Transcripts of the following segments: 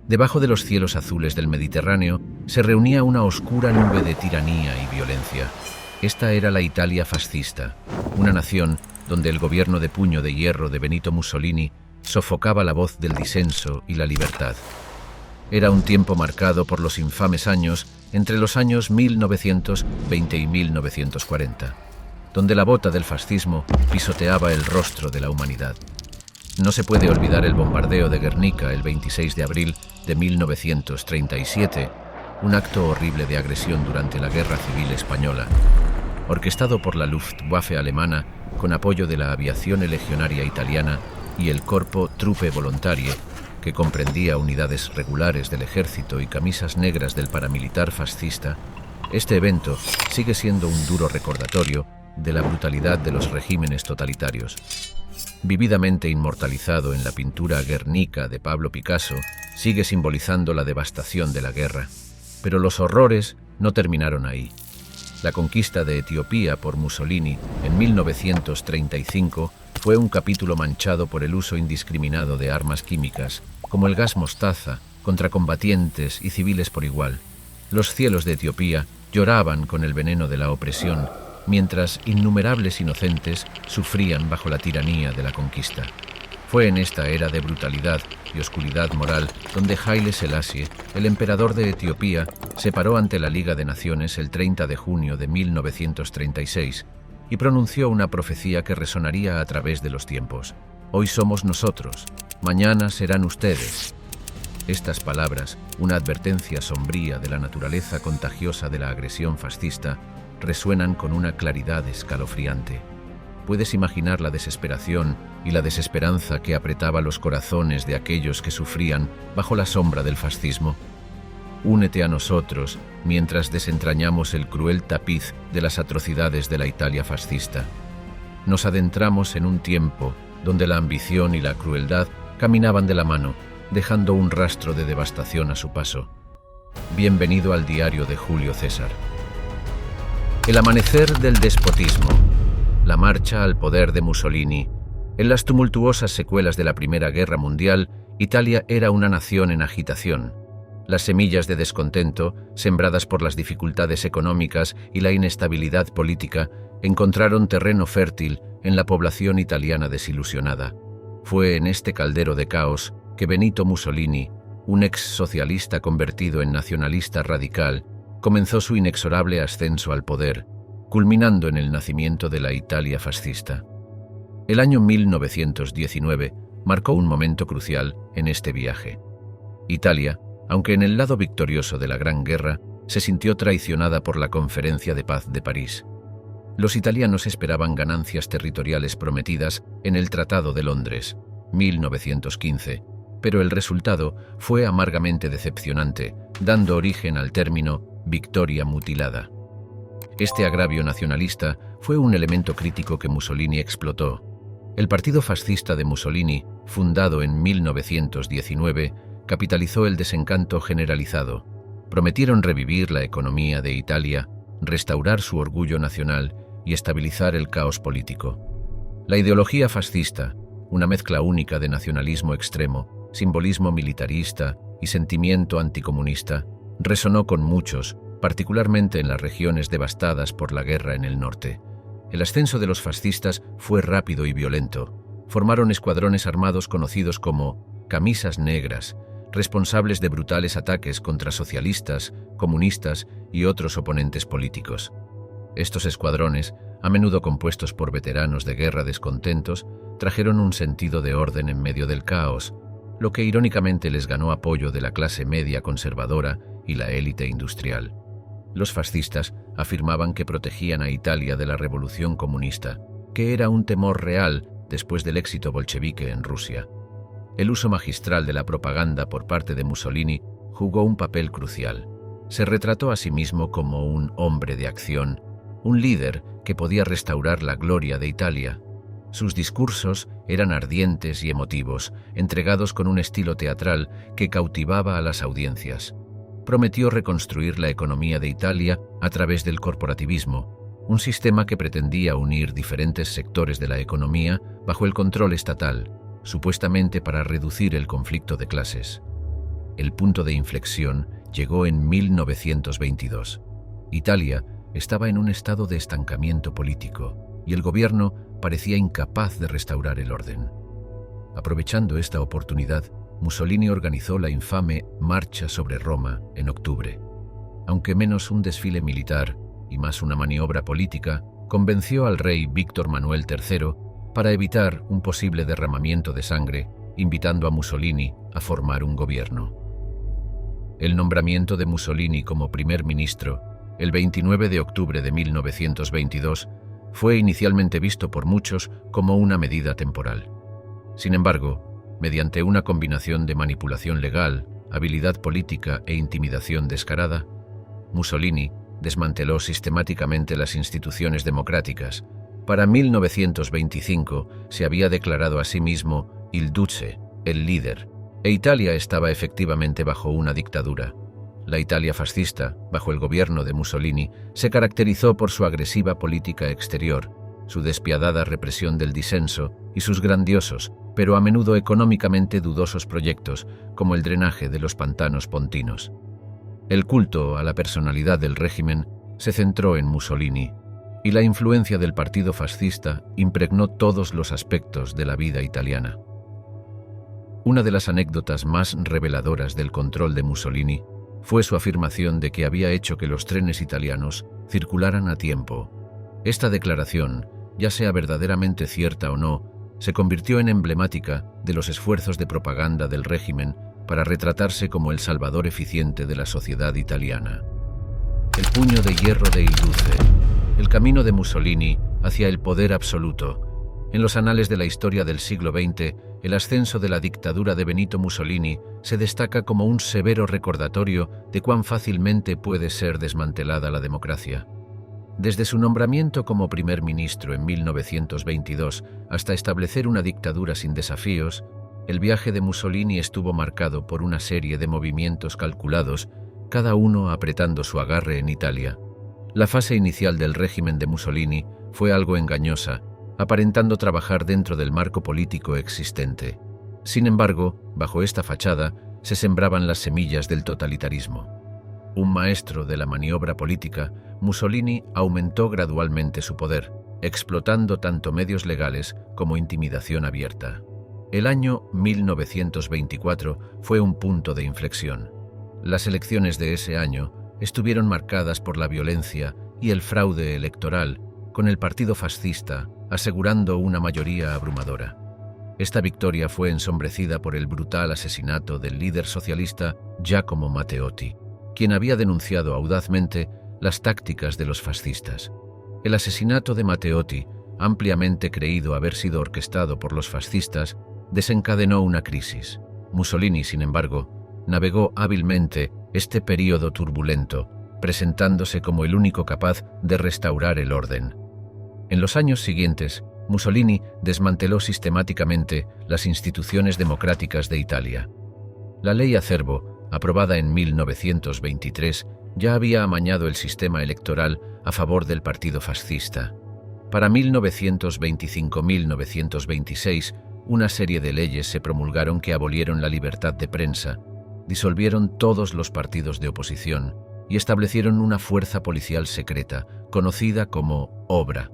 Debajo de los cielos azules del Mediterráneo se reunía una oscura nube de tiranía y violencia. Esta era la Italia fascista, una nación donde el gobierno de puño de hierro de Benito Mussolini sofocaba la voz del disenso y la libertad. Era un tiempo marcado por los infames años entre los años 1920 y 1940, donde la bota del fascismo pisoteaba el rostro de la humanidad. No se puede olvidar el bombardeo de Guernica el 26 de abril de 1937, un acto horrible de agresión durante la Guerra Civil Española, orquestado por la Luftwaffe alemana con apoyo de la aviación legionaria italiana y el Corpo Truppe Volontarie, que comprendía unidades regulares del ejército y camisas negras del paramilitar fascista. Este evento sigue siendo un duro recordatorio de la brutalidad de los regímenes totalitarios. Vividamente inmortalizado en la pintura Guernica de Pablo Picasso, sigue simbolizando la devastación de la guerra. Pero los horrores no terminaron ahí. La conquista de Etiopía por Mussolini en 1935 fue un capítulo manchado por el uso indiscriminado de armas químicas, como el gas mostaza, contra combatientes y civiles por igual. Los cielos de Etiopía lloraban con el veneno de la opresión, mientras innumerables inocentes sufrían bajo la tiranía de la conquista. Fue en esta era de brutalidad y oscuridad moral donde Haile Selassie, el emperador de Etiopía, se paró ante la Liga de Naciones el 30 de junio de 1936 y pronunció una profecía que resonaría a través de los tiempos. Hoy somos nosotros, mañana serán ustedes. Estas palabras, una advertencia sombría de la naturaleza contagiosa de la agresión fascista, resuenan con una claridad escalofriante. Puedes imaginar la desesperación y la desesperanza que apretaba los corazones de aquellos que sufrían bajo la sombra del fascismo. Únete a nosotros mientras desentrañamos el cruel tapiz de las atrocidades de la Italia fascista. Nos adentramos en un tiempo donde la ambición y la crueldad caminaban de la mano, dejando un rastro de devastación a su paso. Bienvenido al diario de Julio César. El amanecer del despotismo, la marcha al poder de Mussolini. En las tumultuosas secuelas de la Primera Guerra Mundial, Italia era una nación en agitación. Las semillas de descontento, sembradas por las dificultades económicas y la inestabilidad política, encontraron terreno fértil en la población italiana desilusionada. Fue en este caldero de caos que Benito Mussolini, un ex socialista convertido en nacionalista radical, comenzó su inexorable ascenso al poder, culminando en el nacimiento de la Italia fascista. El año 1919 marcó un momento crucial en este viaje. Italia, aunque en el lado victorioso de la Gran Guerra, se sintió traicionada por la Conferencia de Paz de París. Los italianos esperaban ganancias territoriales prometidas en el Tratado de Londres, 1915, pero el resultado fue amargamente decepcionante, dando origen al término victoria mutilada. Este agravio nacionalista fue un elemento crítico que Mussolini explotó. El partido fascista de Mussolini, fundado en 1919, capitalizó el desencanto generalizado. Prometieron revivir la economía de Italia, restaurar su orgullo nacional y estabilizar el caos político. La ideología fascista, una mezcla única de nacionalismo extremo, simbolismo militarista y sentimiento anticomunista, resonó con muchos, particularmente en las regiones devastadas por la guerra en el norte. El ascenso de los fascistas fue rápido y violento. Formaron escuadrones armados conocidos como camisas negras, responsables de brutales ataques contra socialistas, comunistas y otros oponentes políticos. Estos escuadrones, a menudo compuestos por veteranos de guerra descontentos, trajeron un sentido de orden en medio del caos, lo que irónicamente les ganó apoyo de la clase media conservadora y la élite industrial. Los fascistas afirmaban que protegían a Italia de la revolución comunista, que era un temor real después del éxito bolchevique en Rusia. El uso magistral de la propaganda por parte de Mussolini jugó un papel crucial. Se retrató a sí mismo como un hombre de acción, un líder que podía restaurar la gloria de Italia. Sus discursos eran ardientes y emotivos, entregados con un estilo teatral que cautivaba a las audiencias. Prometió reconstruir la economía de Italia a través del corporativismo, un sistema que pretendía unir diferentes sectores de la economía bajo el control estatal, supuestamente para reducir el conflicto de clases. El punto de inflexión llegó en 1922. Italia estaba en un estado de estancamiento político y el gobierno parecía incapaz de restaurar el orden. Aprovechando esta oportunidad, Mussolini organizó la infame Marcha sobre Roma en octubre. Aunque menos un desfile militar y más una maniobra política, convenció al rey Víctor Manuel III para evitar un posible derramamiento de sangre, invitando a Mussolini a formar un gobierno. El nombramiento de Mussolini como primer ministro, el 29 de octubre de 1922, fue inicialmente visto por muchos como una medida temporal. Sin embargo, mediante una combinación de manipulación legal, habilidad política e intimidación descarada, Mussolini desmanteló sistemáticamente las instituciones democráticas. Para 1925 se había declarado a sí mismo il Duce, el líder, e Italia estaba efectivamente bajo una dictadura. La Italia fascista, bajo el gobierno de Mussolini, se caracterizó por su agresiva política exterior, su despiadada represión del disenso y sus grandiosos, pero a menudo económicamente dudosos proyectos, como el drenaje de los pantanos pontinos. El culto a la personalidad del régimen se centró en Mussolini, y la influencia del partido fascista impregnó todos los aspectos de la vida italiana. Una de las anécdotas más reveladoras del control de Mussolini fue su afirmación de que había hecho que los trenes italianos circularan a tiempo. Esta declaración, ya sea verdaderamente cierta o no, se convirtió en emblemática de los esfuerzos de propaganda del régimen para retratarse como el salvador eficiente de la sociedad italiana. El puño de hierro de il Duce, el camino de Mussolini hacia el poder absoluto. En los anales de la historia del siglo XX, el ascenso de la dictadura de Benito Mussolini se destaca como un severo recordatorio de cuán fácilmente puede ser desmantelada la democracia. Desde su nombramiento como primer ministro en 1922 hasta establecer una dictadura sin desafíos, el viaje de Mussolini estuvo marcado por una serie de movimientos calculados, cada uno apretando su agarre en Italia. La fase inicial del régimen de Mussolini fue algo engañosa, aparentando trabajar dentro del marco político existente. Sin embargo, bajo esta fachada se sembraban las semillas del totalitarismo. Un maestro de la maniobra política, Mussolini aumentó gradualmente su poder, explotando tanto medios legales como intimidación abierta. El año 1924 fue un punto de inflexión. Las elecciones de ese año estuvieron marcadas por la violencia y el fraude electoral, con el partido fascista asegurando una mayoría abrumadora. Esta victoria fue ensombrecida por el brutal asesinato del líder socialista Giacomo Matteotti, quien había denunciado audazmente las tácticas de los fascistas. El asesinato de Matteotti, ampliamente creído haber sido orquestado por los fascistas, desencadenó una crisis. Mussolini, sin embargo, navegó hábilmente este período turbulento, presentándose como el único capaz de restaurar el orden. En los años siguientes, Mussolini desmanteló sistemáticamente las instituciones democráticas de Italia. La ley Acerbo, aprobada en 1923, ya había amañado el sistema electoral a favor del partido fascista. Para 1925-1926, una serie de leyes se promulgaron que abolieron la libertad de prensa, disolvieron todos los partidos de oposición y establecieron una fuerza policial secreta, conocida como Obra.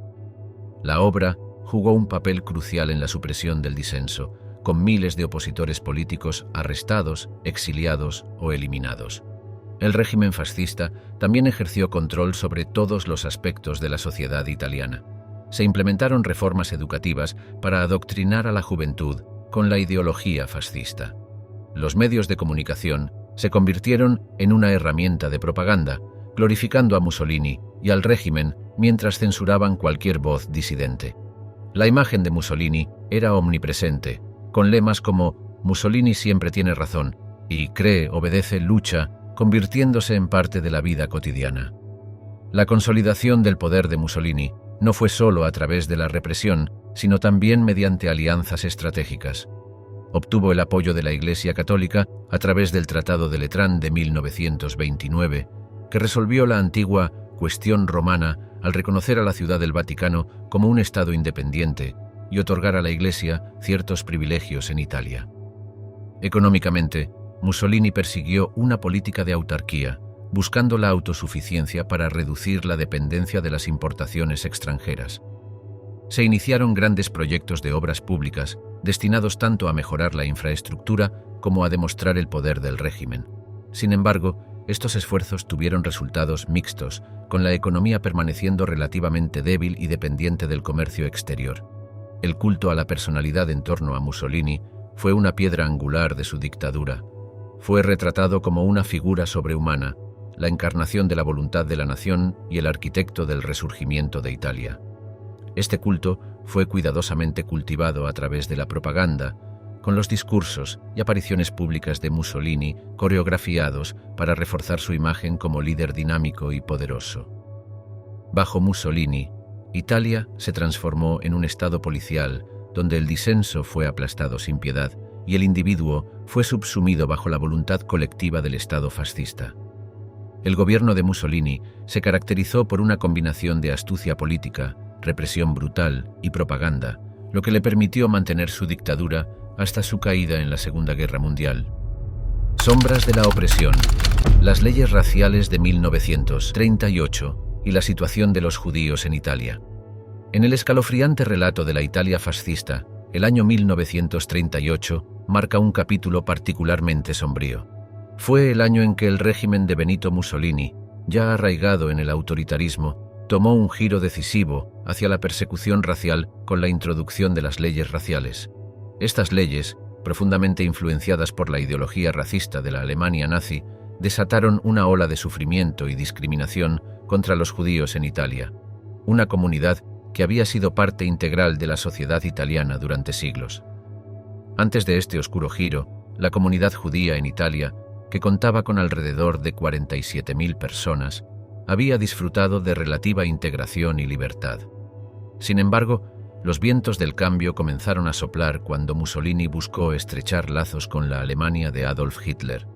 La Obra jugó un papel crucial en la supresión del disenso, con miles de opositores políticos arrestados, exiliados o eliminados. El régimen fascista también ejerció control sobre todos los aspectos de la sociedad italiana. Se implementaron reformas educativas para adoctrinar a la juventud con la ideología fascista. Los medios de comunicación se convirtieron en una herramienta de propaganda, glorificando a Mussolini y al régimen mientras censuraban cualquier voz disidente. La imagen de Mussolini era omnipresente, con lemas como «Mussolini siempre tiene razón» y «Cree, obedece, lucha», convirtiéndose en parte de la vida cotidiana. La consolidación del poder de Mussolini no fue solo a través de la represión, sino también mediante alianzas estratégicas. Obtuvo el apoyo de la Iglesia Católica a través del Tratado de Letrán de 1929, que resolvió la antigua cuestión romana al reconocer a la Ciudad del Vaticano como un Estado independiente y otorgar a la Iglesia ciertos privilegios en Italia. Económicamente, Mussolini persiguió una política de autarquía, buscando la autosuficiencia para reducir la dependencia de las importaciones extranjeras. Se iniciaron grandes proyectos de obras públicas destinados tanto a mejorar la infraestructura como a demostrar el poder del régimen. Sin embargo, estos esfuerzos tuvieron resultados mixtos, con la economía permaneciendo relativamente débil y dependiente del comercio exterior. El culto a la personalidad en torno a Mussolini fue una piedra angular de su dictadura. Fue retratado como una figura sobrehumana, la encarnación de la voluntad de la nación y el arquitecto del resurgimiento de Italia. Este culto fue cuidadosamente cultivado a través de la propaganda, con los discursos y apariciones públicas de Mussolini coreografiados para reforzar su imagen como líder dinámico y poderoso. Bajo Mussolini, Italia se transformó en un estado policial donde el disenso fue aplastado sin piedad y el individuo fue subsumido bajo la voluntad colectiva del Estado fascista. El gobierno de Mussolini se caracterizó por una combinación de astucia política, represión brutal y propaganda, lo que le permitió mantener su dictadura hasta su caída en la Segunda Guerra Mundial. Sombras de la opresión, las leyes raciales de 1938 y la situación de los judíos en Italia. En el escalofriante relato de la Italia fascista, el año 1938 marca un capítulo particularmente sombrío. Fue el año en que el régimen de Benito Mussolini, ya arraigado en el autoritarismo, tomó un giro decisivo hacia la persecución racial con la introducción de las leyes raciales. Estas leyes, profundamente influenciadas por la ideología racista de la Alemania nazi, desataron una ola de sufrimiento y discriminación contra los judíos en Italia, una comunidad que había sido parte integral de la sociedad italiana durante siglos. Antes de este oscuro giro, la comunidad judía en Italia, que contaba con alrededor de 47.000 personas, había disfrutado de relativa integración y libertad. Sin embargo, los vientos del cambio comenzaron a soplar cuando Mussolini buscó estrechar lazos con la Alemania de Adolf Hitler.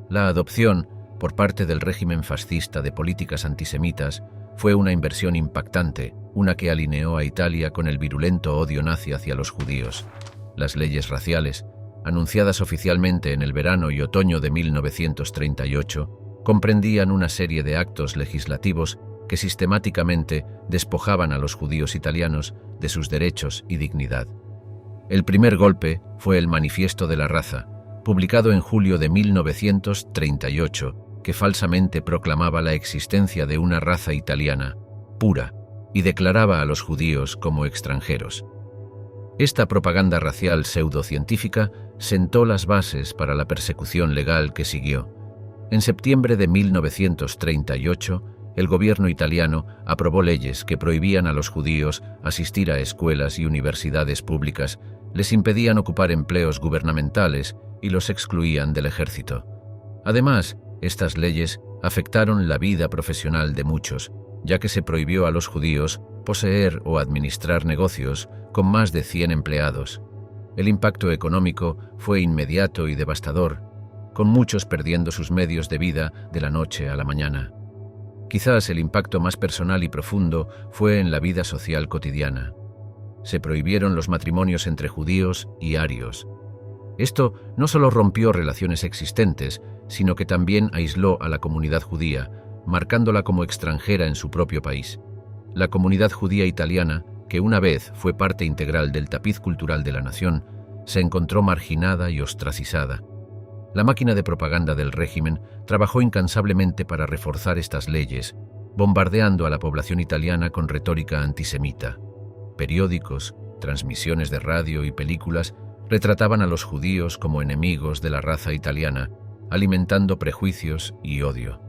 La adopción, por parte del régimen fascista, de políticas antisemitas fue una inversión impactante, una que alineó a Italia con el virulento odio nazi hacia los judíos. Las leyes raciales, anunciadas oficialmente en el verano y otoño de 1938, comprendían una serie de actos legislativos que sistemáticamente despojaban a los judíos italianos de sus derechos y dignidad. El primer golpe fue el Manifiesto de la Raza, publicado en julio de 1938, que falsamente proclamaba la existencia de una raza italiana, pura, y declaraba a los judíos como extranjeros. Esta propaganda racial pseudocientífica sentó las bases para la persecución legal que siguió. En septiembre de 1938, el gobierno italiano aprobó leyes que prohibían a los judíos asistir a escuelas y universidades públicas, les impedían ocupar empleos gubernamentales y los excluían del ejército. Además, estas leyes afectaron la vida profesional de muchos, ya que se prohibió a los judíos poseer o administrar negocios con más de 100 empleados. El impacto económico fue inmediato y devastador, con muchos perdiendo sus medios de vida de la noche a la mañana. Quizás el impacto más personal y profundo fue en la vida social cotidiana. Se prohibieron los matrimonios entre judíos y arios. Esto no solo rompió relaciones existentes, sino que también aisló a la comunidad judía, marcándola como extranjera en su propio país. La comunidad judía italiana, que una vez fue parte integral del tapiz cultural de la nación, se encontró marginada y ostracizada. La máquina de propaganda del régimen trabajó incansablemente para reforzar estas leyes, bombardeando a la población italiana con retórica antisemita. Periódicos, transmisiones de radio y películas retrataban a los judíos como enemigos de la raza italiana, alimentando prejuicios y odio.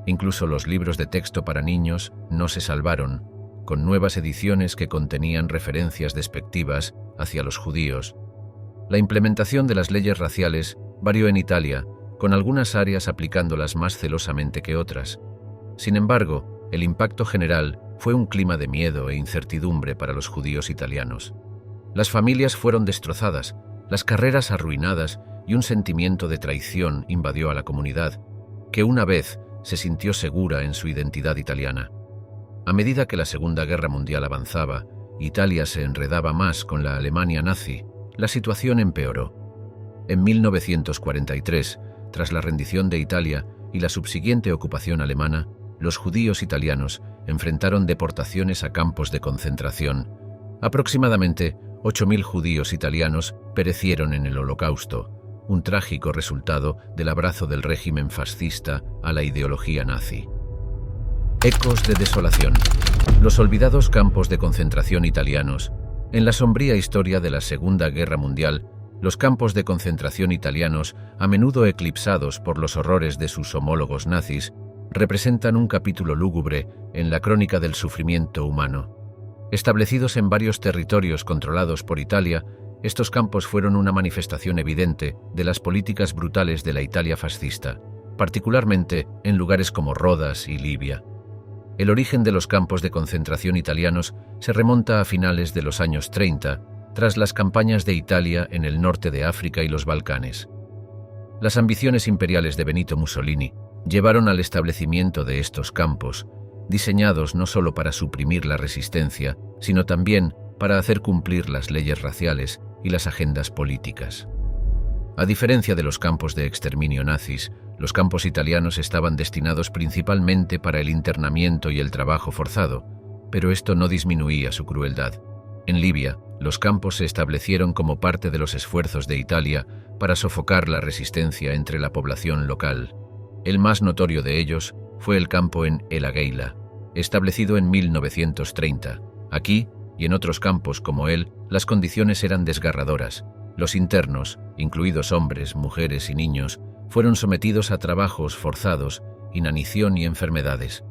Incluso los libros de texto para niños no se salvaron, con nuevas ediciones que contenían referencias despectivas hacia los judíos. La implementación de las leyes raciales varió en Italia, con algunas áreas aplicándolas más celosamente que otras. Sin embargo, el impacto general fue un clima de miedo e incertidumbre para los judíos italianos. Las familias fueron destrozadas, las carreras arruinadas y un sentimiento de traición invadió a la comunidad, que una vez se sintió segura en su identidad italiana. A medida que la Segunda Guerra Mundial avanzaba, Italia se enredaba más con la Alemania nazi, la situación empeoró. En 1943, tras la rendición de Italia y la subsiguiente ocupación alemana, los judíos italianos enfrentaron deportaciones a campos de concentración. Aproximadamente 8.000 judíos italianos perecieron en el Holocausto, un trágico resultado del abrazo del régimen fascista a la ideología nazi. Ecos de desolación. Los olvidados campos de concentración italianos. En la sombría historia de la Segunda Guerra Mundial, los campos de concentración italianos, a menudo eclipsados por los horrores de sus homólogos nazis, representan un capítulo lúgubre en la crónica del sufrimiento humano. Establecidos en varios territorios controlados por Italia, estos campos fueron una manifestación evidente de las políticas brutales de la Italia fascista, particularmente en lugares como Rodas y Libia. El origen de los campos de concentración italianos se remonta a finales de los años 30, tras las campañas de Italia en el norte de África y los Balcanes. Las ambiciones imperiales de Benito Mussolini llevaron al establecimiento de estos campos, diseñados no solo para suprimir la resistencia, sino también para hacer cumplir las leyes raciales y las agendas políticas. A diferencia de los campos de exterminio nazis, los campos italianos estaban destinados principalmente para el internamiento y el trabajo forzado, pero esto no disminuía su crueldad. En Libia, los campos se establecieron como parte de los esfuerzos de Italia para sofocar la resistencia entre la población local. El más notorio de ellos fue el campo en El Agheila, establecido en 1930. Aquí, y en otros campos como él, las condiciones eran desgarradoras. Los internos, incluidos hombres, mujeres y niños, fueron sometidos a trabajos forzados, inanición y enfermedades.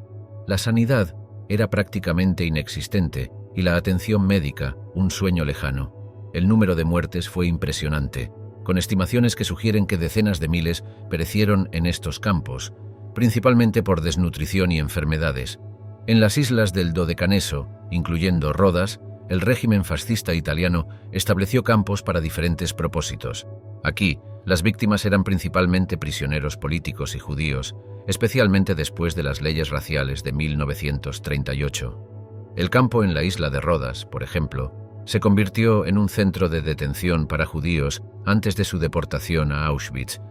La sanidad era prácticamente inexistente y la atención médica un sueño lejano. El número de muertes fue impresionante, con estimaciones que sugieren que decenas de miles perecieron en estos campos, principalmente por desnutrición y enfermedades. En las islas del Dodecaneso, incluyendo Rodas, el régimen fascista italiano estableció campos para diferentes propósitos. Aquí, las víctimas eran principalmente prisioneros políticos y judíos, especialmente después de las leyes raciales de 1938. El campo en la isla de Rodas, por ejemplo, se convirtió en un centro de detención para judíos antes de su deportación a Auschwitz.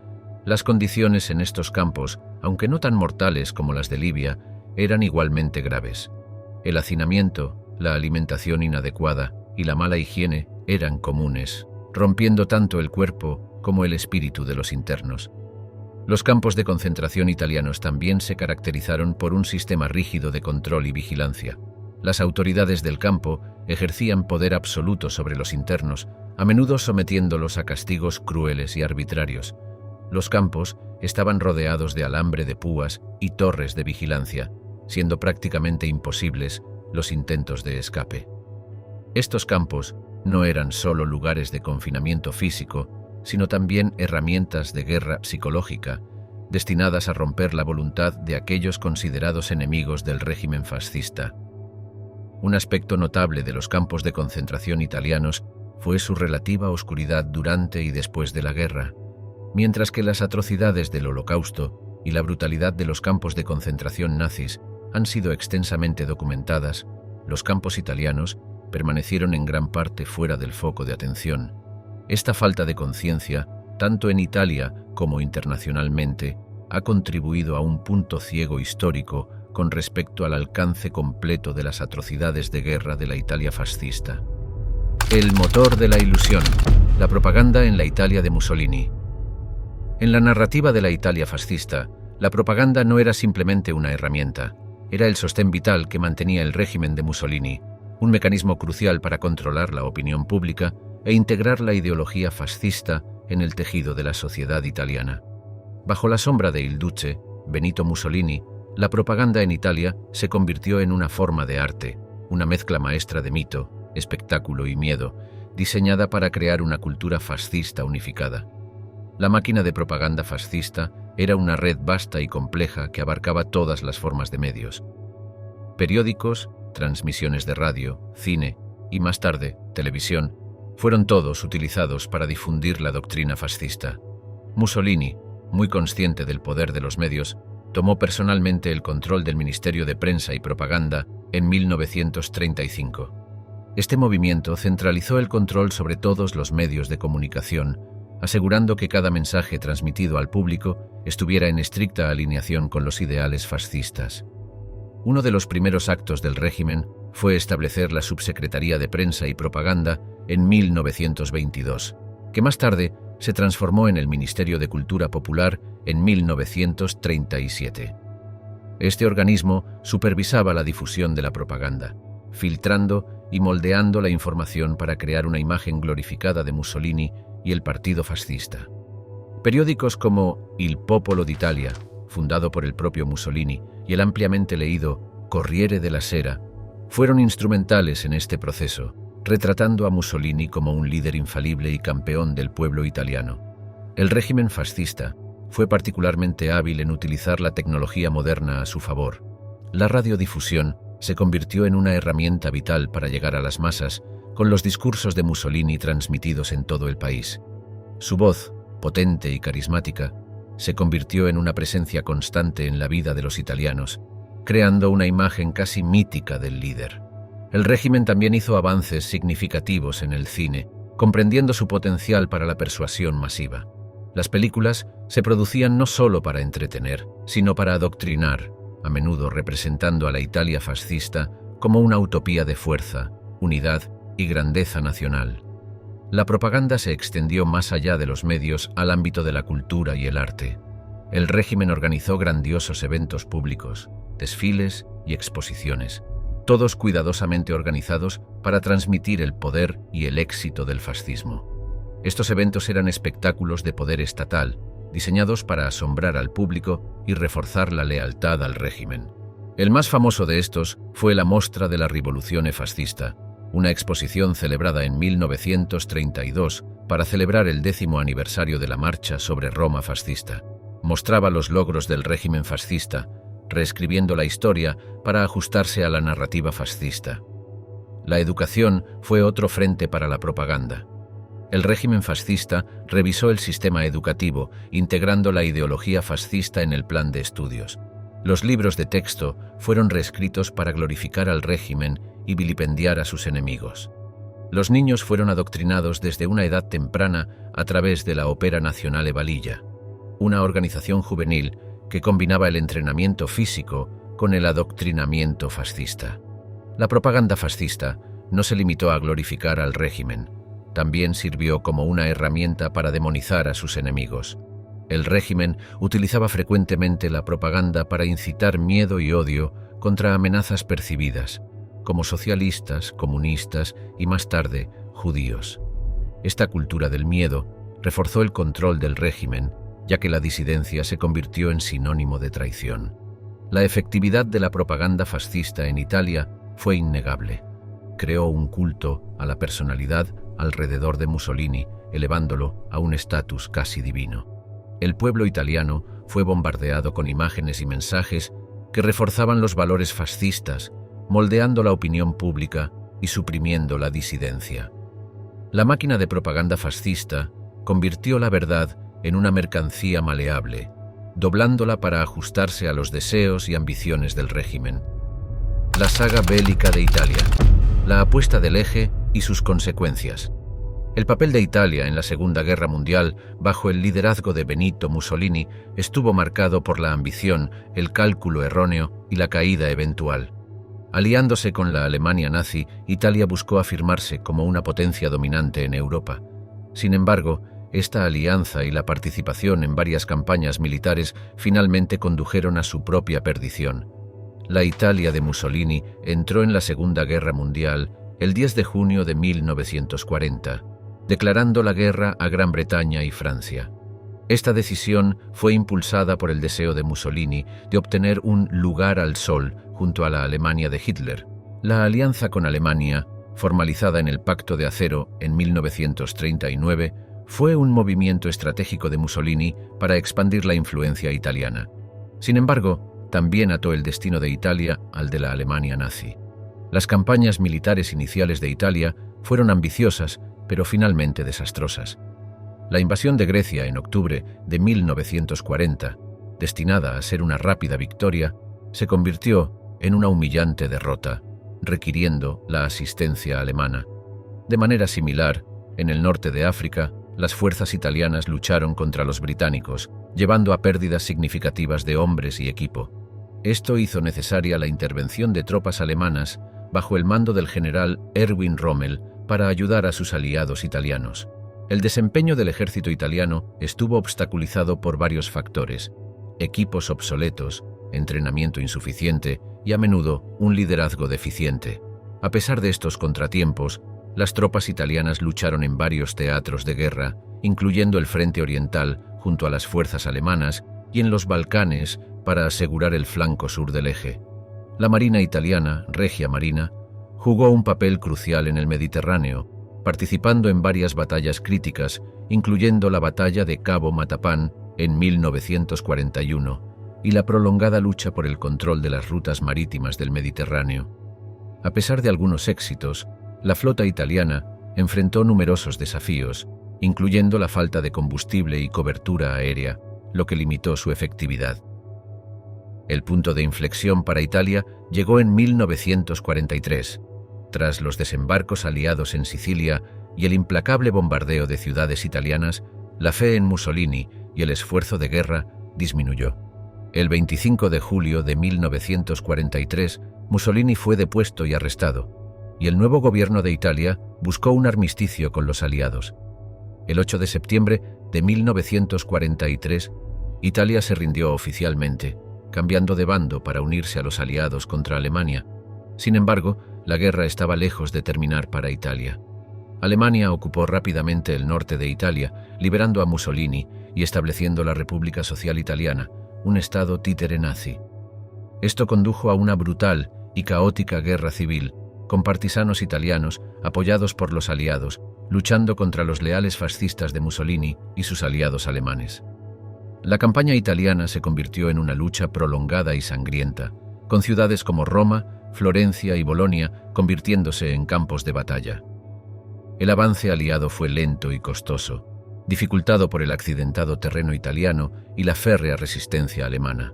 Las condiciones en estos campos, aunque no tan mortales como las de Libia, eran igualmente graves. El hacinamiento, la alimentación inadecuada y la mala higiene eran comunes, rompiendo tanto el cuerpo como el espíritu de los internos. Los campos de concentración italianos también se caracterizaron por un sistema rígido de control y vigilancia. Las autoridades del campo ejercían poder absoluto sobre los internos, a menudo sometiéndolos a castigos crueles y arbitrarios. Los campos estaban rodeados de alambre de púas y torres de vigilancia, siendo prácticamente imposibles los intentos de escape. Estos campos no eran solo lugares de confinamiento físico, sino también herramientas de guerra psicológica, destinadas a romper la voluntad de aquellos considerados enemigos del régimen fascista. Un aspecto notable de los campos de concentración italianos fue su relativa oscuridad durante y después de la guerra. Mientras que las atrocidades del Holocausto y la brutalidad de los campos de concentración nazis han sido extensamente documentadas, los campos italianos permanecieron en gran parte fuera del foco de atención. Esta falta de conciencia, tanto en Italia como internacionalmente, ha contribuido a un punto ciego histórico con respecto al alcance completo de las atrocidades de guerra de la Italia fascista. El motor de la ilusión, la propaganda en la Italia de Mussolini. En la narrativa de la Italia fascista, la propaganda no era simplemente una herramienta, era el sostén vital que mantenía el régimen de Mussolini, un mecanismo crucial para controlar la opinión pública e integrar la ideología fascista en el tejido de la sociedad italiana. Bajo la sombra de Il Duce, Benito Mussolini, la propaganda en Italia se convirtió en una forma de arte, una mezcla maestra de mito, espectáculo y miedo, diseñada para crear una cultura fascista unificada. La máquina de propaganda fascista era una red vasta y compleja que abarcaba todas las formas de medios. Periódicos, transmisiones de radio, cine y más tarde, televisión, fueron todos utilizados para difundir la doctrina fascista. Mussolini, muy consciente del poder de los medios, tomó personalmente el control del Ministerio de Prensa y Propaganda en 1935. Este movimiento centralizó el control sobre todos los medios de comunicación, asegurando que cada mensaje transmitido al público estuviera en estricta alineación con los ideales fascistas. Uno de los primeros actos del régimen fue establecer la Subsecretaría de Prensa y Propaganda en 1922, que más tarde se transformó en el Ministerio de Cultura Popular en 1937. Este organismo supervisaba la difusión de la propaganda, filtrando y moldeando la información para crear una imagen glorificada de Mussolini y el partido fascista. Periódicos como Il Popolo d'Italia, fundado por el propio Mussolini, y el ampliamente leído Corriere della Sera, fueron instrumentales en este proceso, retratando a Mussolini como un líder infalible y campeón del pueblo italiano. El régimen fascista fue particularmente hábil en utilizar la tecnología moderna a su favor. La radiodifusión se convirtió en una herramienta vital para llegar a las masas, con los discursos de Mussolini transmitidos en todo el país. Su voz, potente y carismática, se convirtió en una presencia constante en la vida de los italianos, creando una imagen casi mítica del líder. El régimen también hizo avances significativos en el cine, comprendiendo su potencial para la persuasión masiva. Las películas se producían no solo para entretener, sino para adoctrinar, a menudo representando a la Italia fascista como una utopía de fuerza, unidad y grandeza nacional. La propaganda se extendió más allá de los medios al ámbito de la cultura y el arte. El régimen organizó grandiosos eventos públicos, desfiles y exposiciones, todos cuidadosamente organizados para transmitir el poder y el éxito del fascismo. Estos eventos eran espectáculos de poder estatal, diseñados para asombrar al público y reforzar la lealtad al régimen. El más famoso de estos fue la Mostra de la Rivoluzione Fascista, una exposición celebrada en 1932 para celebrar el 10º aniversario de la marcha sobre Roma fascista. Mostraba los logros del régimen fascista, reescribiendo la historia para ajustarse a la narrativa fascista. La educación fue otro frente para la propaganda. El régimen fascista revisó el sistema educativo, integrando la ideología fascista en el plan de estudios. Los libros de texto fueron reescritos para glorificar al régimen y vilipendiar a sus enemigos. Los niños fueron adoctrinados desde una edad temprana a través de la Opera Nazionale Balilla, una organización juvenil que combinaba el entrenamiento físico con el adoctrinamiento fascista. La propaganda fascista no se limitó a glorificar al régimen, también sirvió como una herramienta para demonizar a sus enemigos. El régimen utilizaba frecuentemente la propaganda para incitar miedo y odio contra amenazas percibidas, como socialistas, comunistas y más tarde judíos. Esta cultura del miedo reforzó el control del régimen, ya que la disidencia se convirtió en sinónimo de traición. La efectividad de la propaganda fascista en Italia fue innegable. Creó un culto a la personalidad alrededor de Mussolini, elevándolo a un estatus casi divino. El pueblo italiano fue bombardeado con imágenes y mensajes que reforzaban los valores fascistas, moldeando la opinión pública y suprimiendo la disidencia. La máquina de propaganda fascista convirtió la verdad en una mercancía maleable, doblándola para ajustarse a los deseos y ambiciones del régimen. La saga bélica de Italia, la apuesta del eje y sus consecuencias. El papel de Italia en la Segunda Guerra Mundial, bajo el liderazgo de Benito Mussolini, estuvo marcado por la ambición, el cálculo erróneo y la caída eventual. Aliándose con la Alemania nazi, Italia buscó afirmarse como una potencia dominante en Europa. Sin embargo, esta alianza y la participación en varias campañas militares finalmente condujeron a su propia perdición. La Italia de Mussolini entró en la Segunda Guerra Mundial el 10 de junio de 1940, declarando la guerra a Gran Bretaña y Francia. Esta decisión fue impulsada por el deseo de Mussolini de obtener un lugar al sol junto a la Alemania de Hitler. La alianza con Alemania, formalizada en el Pacto de Acero en 1939, fue un movimiento estratégico de Mussolini para expandir la influencia italiana. Sin embargo, también ató el destino de Italia al de la Alemania nazi. Las campañas militares iniciales de Italia fueron ambiciosas, pero finalmente desastrosas. La invasión de Grecia en octubre de 1940, destinada a ser una rápida victoria, se convirtió en una humillante derrota, requiriendo la asistencia alemana. De manera similar, en el norte de África, las fuerzas italianas lucharon contra los británicos, llevando a pérdidas significativas de hombres y equipo. Esto hizo necesaria la intervención de tropas alemanas bajo el mando del general Erwin Rommel para ayudar a sus aliados italianos. El desempeño del ejército italiano estuvo obstaculizado por varios factores: equipos obsoletos, entrenamiento insuficiente y a menudo un liderazgo deficiente. A pesar de estos contratiempos, las tropas italianas lucharon en varios teatros de guerra, incluyendo el Frente Oriental junto a las fuerzas alemanas y en los Balcanes para asegurar el flanco sur del eje. La Marina italiana, Regia Marina, jugó un papel crucial en el Mediterráneo, participando en varias batallas críticas, incluyendo la batalla de Cabo Matapán en 1941 y la prolongada lucha por el control de las rutas marítimas del Mediterráneo. A pesar de algunos éxitos, la flota italiana enfrentó numerosos desafíos, incluyendo la falta de combustible y cobertura aérea, lo que limitó su efectividad. El punto de inflexión para Italia llegó en 1943, tras los desembarcos aliados en Sicilia y el implacable bombardeo de ciudades italianas. La fe en Mussolini y el esfuerzo de guerra disminuyó. El 25 de julio de 1943, Mussolini fue depuesto y arrestado, y el nuevo gobierno de Italia buscó un armisticio con los aliados. El 8 de septiembre de 1943, Italia se rindió oficialmente, cambiando de bando para unirse a los aliados contra Alemania. Sin embargo, la guerra estaba lejos de terminar para Italia. Alemania ocupó rápidamente el norte de Italia, liberando a Mussolini y estableciendo la República Social Italiana, un estado títere nazi. Esto condujo a una brutal y caótica guerra civil, con partisanos italianos apoyados por los aliados, luchando contra los leales fascistas de Mussolini y sus aliados alemanes. La campaña italiana se convirtió en una lucha prolongada y sangrienta, con ciudades como Roma, Florencia y Bolonia convirtiéndose en campos de batalla. El avance aliado fue lento y costoso, dificultado por el accidentado terreno italiano y la férrea resistencia alemana.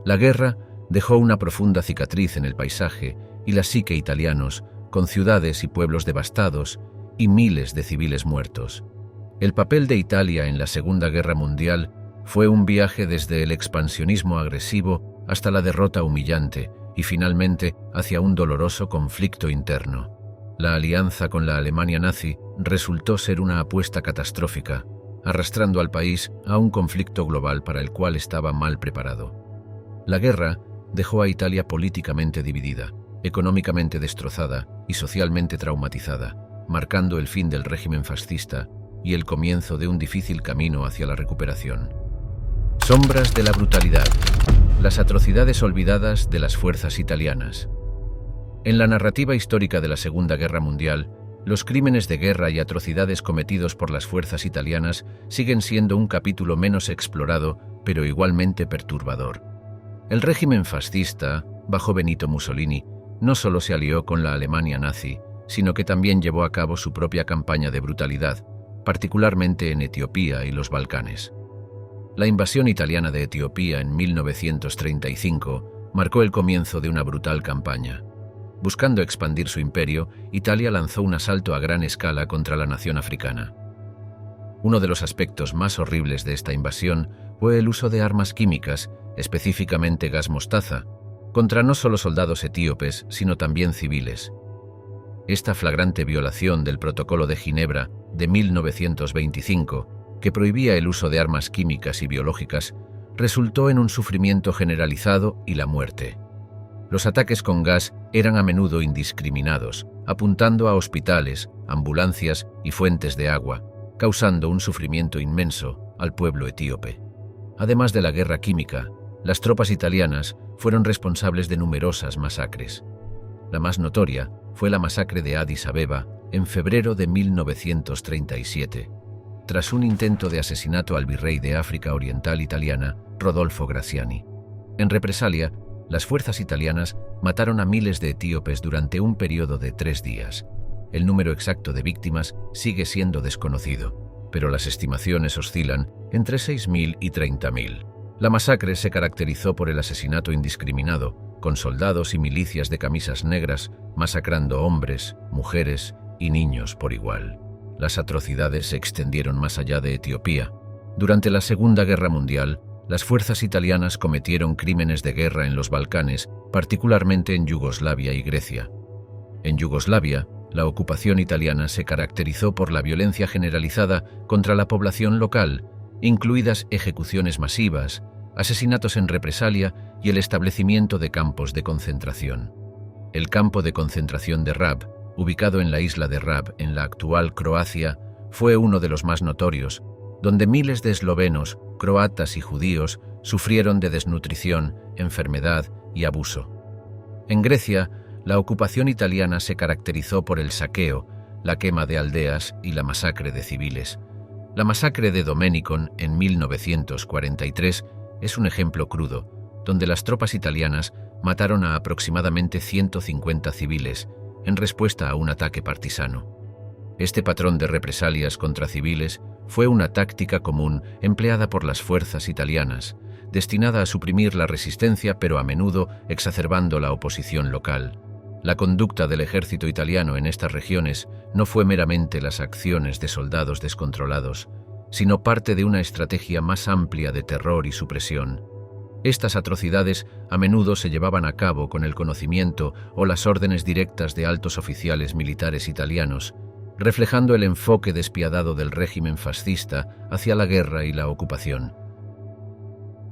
La guerra dejó una profunda cicatriz en el paisaje y la psique italianos, con ciudades y pueblos devastados y miles de civiles muertos. El papel de Italia en la Segunda Guerra Mundial fue un viaje desde el expansionismo agresivo hasta la derrota humillante y finalmente hacia un doloroso conflicto interno. La alianza con la Alemania nazi resultó ser una apuesta catastrófica, arrastrando al país a un conflicto global para el cual estaba mal preparado. La guerra dejó a Italia políticamente dividida, económicamente destrozada y socialmente traumatizada, marcando el fin del régimen fascista y el comienzo de un difícil camino hacia la recuperación. Sombras de la brutalidad. Las atrocidades olvidadas de las fuerzas italianas. En la narrativa histórica de la Segunda Guerra Mundial, los crímenes de guerra y atrocidades cometidos por las fuerzas italianas siguen siendo un capítulo menos explorado, pero igualmente perturbador. El régimen fascista, bajo Benito Mussolini, no solo se alió con la Alemania nazi, sino que también llevó a cabo su propia campaña de brutalidad, particularmente en Etiopía y los Balcanes. La invasión italiana de Etiopía en 1935 marcó el comienzo de una brutal campaña. Buscando expandir su imperio, Italia lanzó un asalto a gran escala contra la nación africana. Uno de los aspectos más horribles de esta invasión fue el uso de armas químicas, específicamente gas mostaza, contra no solo soldados etíopes, sino también civiles. Esta flagrante violación del Protocolo de Ginebra de 1925, que prohibía el uso de armas químicas y biológicas, resultó en un sufrimiento generalizado y la muerte. Los ataques con gas eran a menudo indiscriminados, apuntando a hospitales, ambulancias y fuentes de agua, causando un sufrimiento inmenso al pueblo etíope. Además de la guerra química, las tropas italianas fueron responsables de numerosas masacres. La más notoria fue la masacre de Addis Abeba en febrero de 1937, tras un intento de asesinato al virrey de África Oriental italiana, Rodolfo Graziani. En represalia, las fuerzas italianas mataron a miles de etíopes durante un periodo de 3 días. El número exacto de víctimas sigue siendo desconocido, pero las estimaciones oscilan entre 6.000 y 30.000. La masacre se caracterizó por el asesinato indiscriminado, con soldados y milicias de camisas negras masacrando hombres, mujeres y niños por igual. las atrocidades se extendieron más allá de Etiopía. Durante la Segunda Guerra Mundial, las fuerzas italianas cometieron crímenes de guerra en los Balcanes, particularmente en Yugoslavia y Grecia. En Yugoslavia, la ocupación italiana se caracterizó por la violencia generalizada contra la población local, incluidas ejecuciones masivas, asesinatos en represalia y el establecimiento de campos de concentración. El campo de concentración de Rab, ubicado en la isla de Rab, en la actual Croacia, fue uno de los más notorios, donde miles de eslovenos, croatas y judíos sufrieron de desnutrición, enfermedad y abuso. En Grecia, la ocupación italiana se caracterizó por el saqueo, la quema de aldeas y la masacre de civiles. La masacre de Domenicon en 1943 es un ejemplo crudo, donde las tropas italianas mataron a aproximadamente 150 civiles en respuesta a un ataque partisano. Este patrón de represalias contra civiles fue una táctica común empleada por las fuerzas italianas, destinada a suprimir la resistencia pero a menudo exacerbando la oposición local. La conducta del ejército italiano en estas regiones no fue meramente las acciones de soldados descontrolados, sino parte de una estrategia más amplia de terror y supresión. Estas atrocidades a menudo se llevaban a cabo con el conocimiento o las órdenes directas de altos oficiales militares italianos, reflejando el enfoque despiadado del régimen fascista hacia la guerra y la ocupación.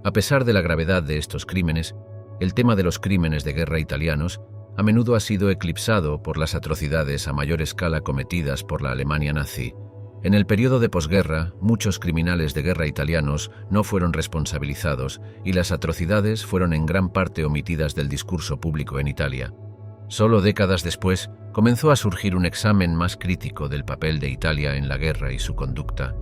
A pesar de la gravedad de estos crímenes, el tema de los crímenes de guerra italianos a menudo ha sido eclipsado por las atrocidades a mayor escala cometidas por la Alemania nazi. En el periodo de posguerra, muchos criminales de guerra italianos no fueron responsabilizados y las atrocidades fueron en gran parte omitidas del discurso público en Italia. Solo décadas después, comenzó a surgir un examen más crítico del papel de Italia en la guerra y su conducta.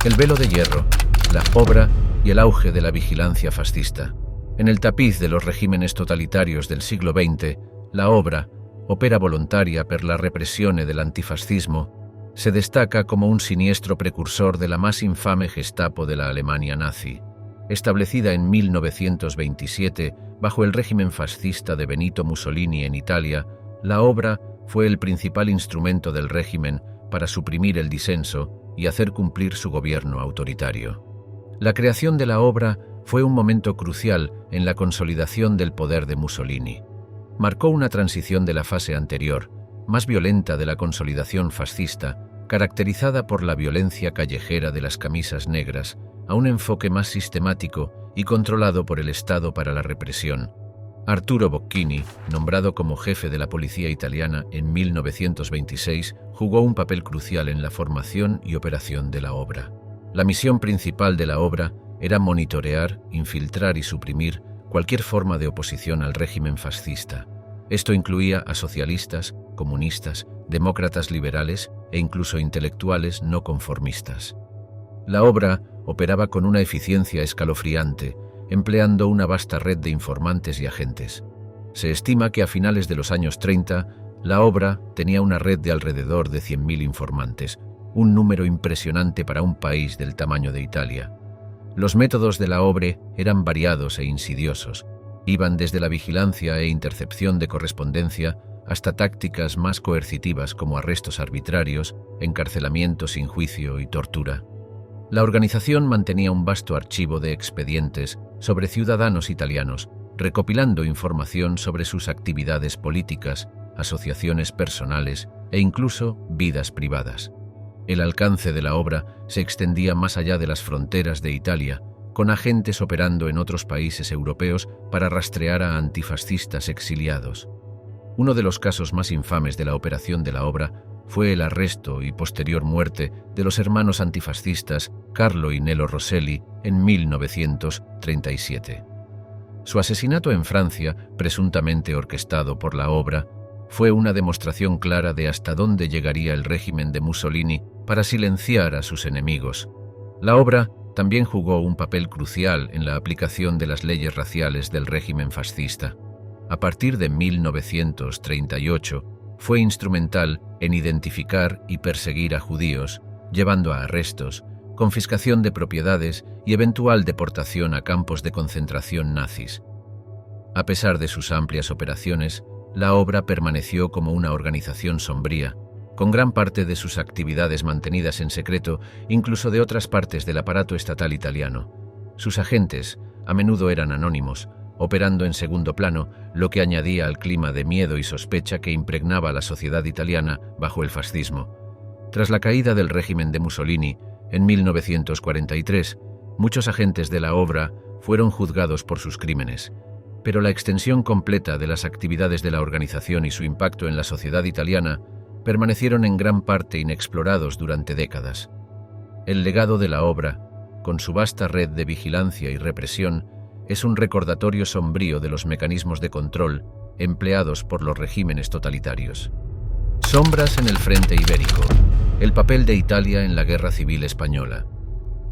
El velo de hierro, la obra y el auge de la vigilancia fascista. En el tapiz de los regímenes totalitarios del siglo XX, la obra, opera volontaria per la repressione del antifascismo, se destaca como un siniestro precursor de la más infame Gestapo de la Alemania nazi. Establecida en 1927 bajo el régimen fascista de Benito Mussolini en Italia, la obra fue el principal instrumento del régimen para suprimir el disenso y hacer cumplir su gobierno autoritario. La creación de la obra fue un momento crucial en la consolidación del poder de Mussolini. Marcó una transición de la fase anterior, más violenta de la consolidación fascista, caracterizada por la violencia callejera de las camisas negras, a un enfoque más sistemático y controlado por el Estado para la represión. Arturo Bocchini, nombrado como jefe de la policía italiana en 1926, jugó un papel crucial en la formación y operación de la obra. La misión principal de la obra era monitorear, infiltrar y suprimir cualquier forma de oposición al régimen fascista. Esto incluía a socialistas, comunistas, demócratas liberales e incluso intelectuales no conformistas. La obra operaba con una eficiencia escalofriante, empleando una vasta red de informantes y agentes. Se estima que a finales de los años 30, la obra tenía una red de alrededor de 100.000 informantes, un número impresionante para un país del tamaño de Italia. Los métodos de la obra eran variados e insidiosos. Iban desde la vigilancia e intercepción de correspondencia hasta tácticas más coercitivas como arrestos arbitrarios, encarcelamiento sin juicio y tortura. La organización mantenía un vasto archivo de expedientes sobre ciudadanos italianos, recopilando información sobre sus actividades políticas, asociaciones personales e incluso vidas privadas. El alcance de la obra se extendía más allá de las fronteras de Italia, con agentes operando en otros países europeos para rastrear a antifascistas exiliados. Uno de los casos más infames de la operación de la obra fue el arresto y posterior muerte de los hermanos antifascistas Carlo y Nello Rosselli en 1937. Su asesinato en Francia, presuntamente orquestado por la obra, fue una demostración clara de hasta dónde llegaría el régimen de Mussolini para silenciar a sus enemigos. La obra también jugó un papel crucial en la aplicación de las leyes raciales del régimen fascista. A partir de 1938, fue instrumental en identificar y perseguir a judíos, llevando a arrestos, confiscación de propiedades y eventual deportación a campos de concentración nazis. A pesar de sus amplias operaciones, la obra permaneció como una organización sombría, con gran parte de sus actividades mantenidas en secreto, incluso de otras partes del aparato estatal italiano. Sus agentes, a menudo eran anónimos, operando en segundo plano, lo que añadía al clima de miedo y sospecha que impregnaba a la sociedad italiana bajo el fascismo. Tras la caída del régimen de Mussolini, en 1943, muchos agentes de la obra fueron juzgados por sus crímenes, pero la extensión completa de las actividades de la organización y su impacto en la sociedad italiana permanecieron en gran parte inexplorados durante décadas. El legado de la obra, con su vasta red de vigilancia y represión, es un recordatorio sombrío de los mecanismos de control empleados por los regímenes totalitarios. Sombras en el frente ibérico. El papel de Italia en la Guerra Civil Española.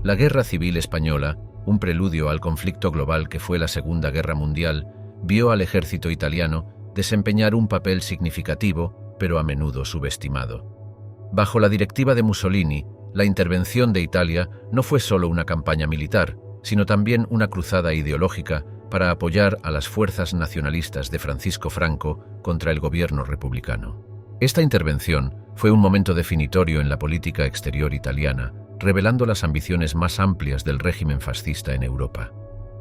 La Guerra Civil Española, un preludio al conflicto global que fue la Segunda Guerra Mundial, vio al ejército italiano desempeñar un papel significativo, pero a menudo subestimado. Bajo la directiva de Mussolini, la intervención de Italia no fue solo una campaña militar, sino también una cruzada ideológica para apoyar a las fuerzas nacionalistas de Francisco Franco contra el gobierno republicano. Esta intervención fue un momento definitorio en la política exterior italiana, revelando las ambiciones más amplias del régimen fascista en Europa.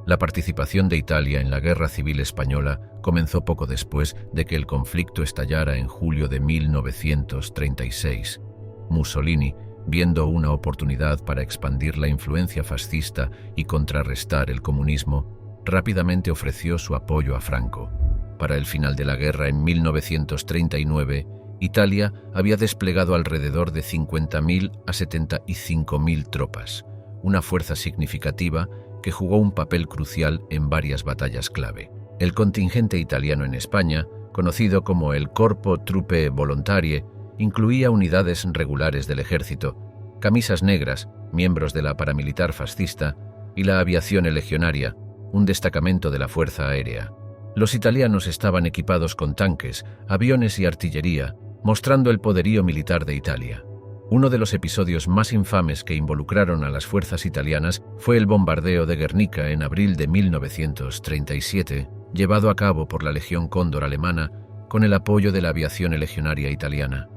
La participación de Italia en la Guerra Civil Española comenzó poco después de que el conflicto estallara en julio de 1936. Mussolini, viendo una oportunidad para expandir la influencia fascista y contrarrestar el comunismo, rápidamente ofreció su apoyo a Franco. Para el final de la guerra en 1939, Italia había desplegado alrededor de 50.000 a 75.000 tropas, una fuerza significativa que jugó un papel crucial en varias batallas clave. El contingente italiano en España, conocido como el Corpo Truppe Volontarie, incluía unidades regulares del ejército, camisas negras, miembros de la paramilitar fascista, y la aviación legionaria, un destacamento de la Fuerza Aérea. Los italianos estaban equipados con tanques, aviones y artillería, mostrando el poderío militar de Italia. Uno de los episodios más infames que involucraron a las fuerzas italianas fue el bombardeo de Guernica en abril de 1937, llevado a cabo por la Legión Cóndor alemana con el apoyo de la aviación legionaria italiana.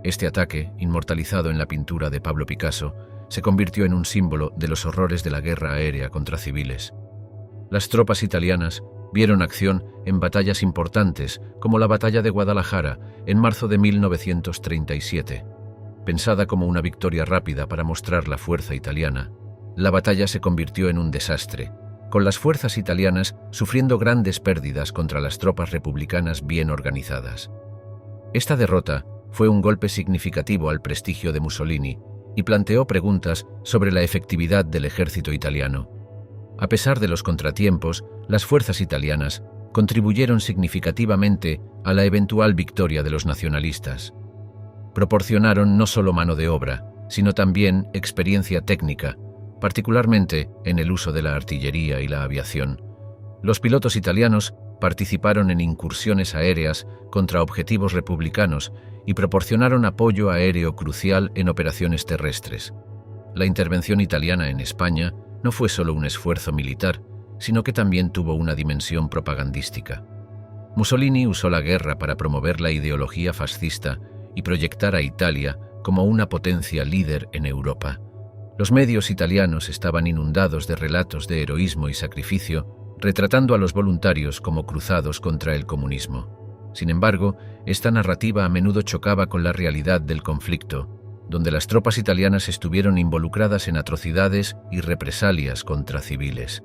Este ataque, inmortalizado en la pintura de Pablo Picasso, se convirtió en un símbolo de los horrores de la guerra aérea contra civiles. Las tropas italianas vieron acción en batallas importantes como la Batalla de Guadalajara en marzo de 1937. Pensada como una victoria rápida para mostrar la fuerza italiana, la batalla se convirtió en un desastre, con las fuerzas italianas sufriendo grandes pérdidas contra las tropas republicanas bien organizadas. Esta derrota fue un golpe significativo al prestigio de Mussolini y planteó preguntas sobre la efectividad del ejército italiano. A pesar de los contratiempos, las fuerzas italianas contribuyeron significativamente a la eventual victoria de los nacionalistas. Proporcionaron no solo mano de obra, sino también experiencia técnica, particularmente en el uso de la artillería y la aviación. Los pilotos italianos participaron en incursiones aéreas contra objetivos republicanos y proporcionaron apoyo aéreo crucial en operaciones terrestres. La intervención italiana en España no fue solo un esfuerzo militar, sino que también tuvo una dimensión propagandística. Mussolini usó la guerra para promover la ideología fascista y proyectar a Italia como una potencia líder en Europa. Los medios italianos estaban inundados de relatos de heroísmo y sacrificio, retratando a los voluntarios como cruzados contra el comunismo. Sin embargo, esta narrativa a menudo chocaba con la realidad del conflicto, donde las tropas italianas estuvieron involucradas en atrocidades y represalias contra civiles.